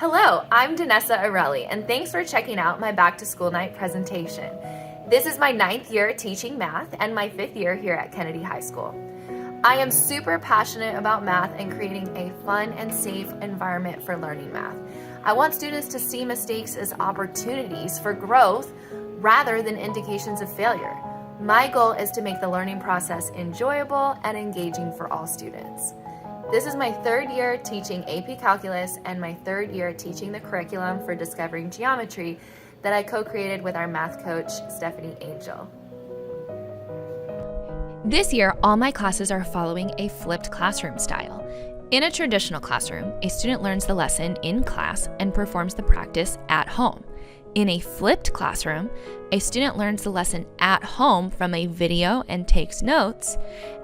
Hello, I'm Danesa Aureli, and thanks for checking out my Back to School Night presentation. This is my 9th year teaching math and my 5th year here at Kennedy High School. I am super passionate about math and creating a fun and safe environment for learning math. I want students to see mistakes as opportunities for growth rather than indications of failure. My goal is to make the learning process enjoyable and engaging for all students. This is my 3rd year teaching AP Calculus and my 3rd year teaching the curriculum for Discovering Geometry that I co-created with our math coach, Stephanie Angel. This year, all my classes are following a flipped classroom style. In a traditional classroom, a student learns the lesson in class and performs the practice at home. In a flipped classroom, a student learns the lesson at home from a video and takes notes,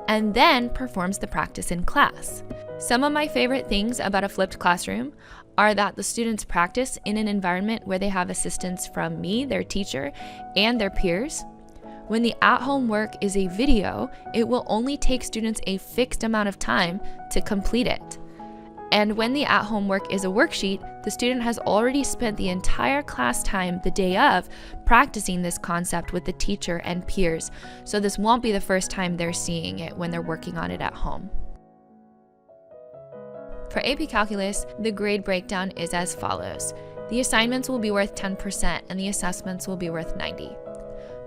and then performs the practice in class. Some of my favorite things about a flipped classroom are that the students practice in an environment where they have assistance from me, their teacher, and their peers. When the at-home work is a video, it will only take students a fixed amount of time to complete it. And when the at-home work is a worksheet, the student has already spent the entire class time the day of practicing this concept with the teacher and peers, so this won't be the first time they're seeing it when they're working on it at home. For AP Calculus, the grade breakdown is as follows. The assignments will be worth 10% and the assessments will be worth 90%.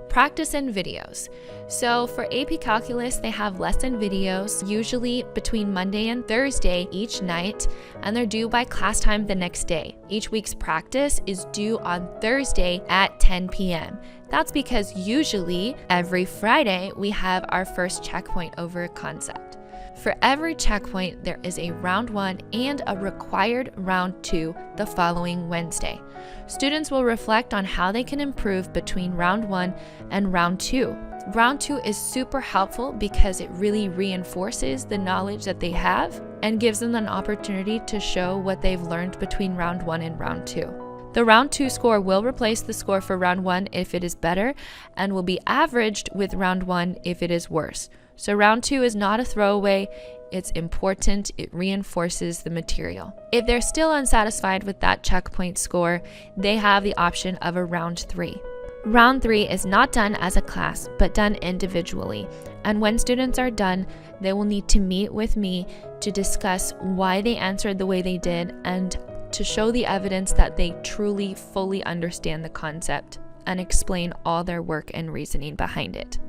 Practice and videos. So for AP Calculus, they have lesson videos, usually between Monday and Thursday each night, and they're due by class time the next day. Each week's practice is due on Thursday at 10 p.m. That's because usually every Friday we have our first checkpoint over a concept. For every checkpoint, there is a round 1 and a required round 2 the following Wednesday. Students will reflect on how they can improve between round 1 and round 2. Round 2 is super helpful because it really reinforces the knowledge that they have and gives them an opportunity to show what they've learned between round 1 and round 2. The round 2 score will replace the score for round 1 if it is better and will be averaged with round 1 if it is worse. So round 2 is not a throwaway, it's important, it reinforces the material. If they're still unsatisfied with that checkpoint score, they have the option of a round 3. Round 3 is not done as a class, but done individually. And when students are done, they will need to meet with me to discuss why they answered the way they did and to show the evidence that they truly, fully understand the concept and explain all their work and reasoning behind it.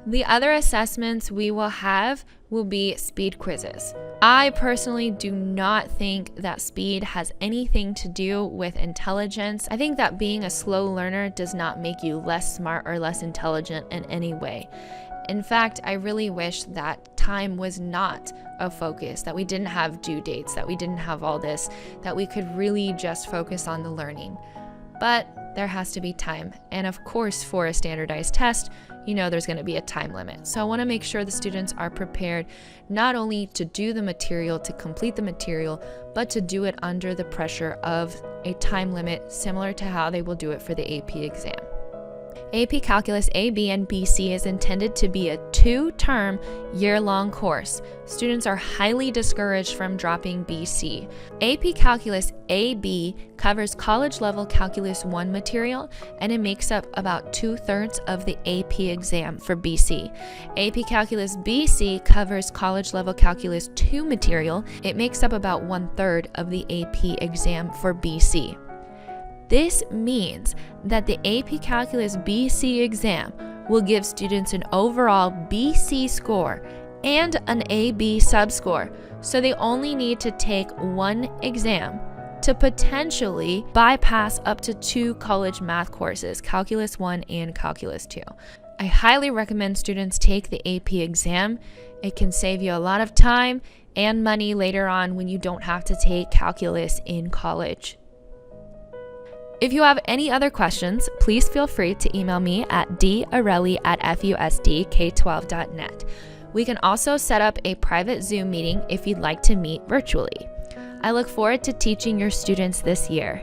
The other assessments we will have will be speed quizzes. I personally do not think that speed has anything to do with intelligence. I think that being a slow learner does not make you less smart or less intelligent in any way. In fact, I really wish that time was not a focus, that we didn't have due dates, that we didn't have all this, that we could really just focus on the learning. But there has to be time. And of course, for a standardized test, you know there's going to be a time limit. So I want to make sure the students are prepared not only to do the material, to complete the material, but to do it under the pressure of a time limit similar to how they will do it for the AP exam. AP Calculus AB and BC is intended to be a 2-term, year-long course. Students are highly discouraged from dropping BC. AP Calculus AB covers college-level Calculus 1 material, and it makes up about 2/3 of the AP exam for BC. AP Calculus BC covers college-level Calculus 2 material. It makes up about 1/3 of the AP exam for BC. This means that the AP Calculus BC exam will give students an overall BC score and an AB subscore, so they only need to take one exam to potentially bypass up to 2 college math courses, Calculus 1 and Calculus 2. I highly recommend students take the AP exam. It can save you a lot of time and money later on when you don't have to take calculus in college. If you have any other questions, please feel free to email me at daureli@fusdk12.net. We can also set up a private Zoom meeting if you'd like to meet virtually. I look forward to teaching your students this year.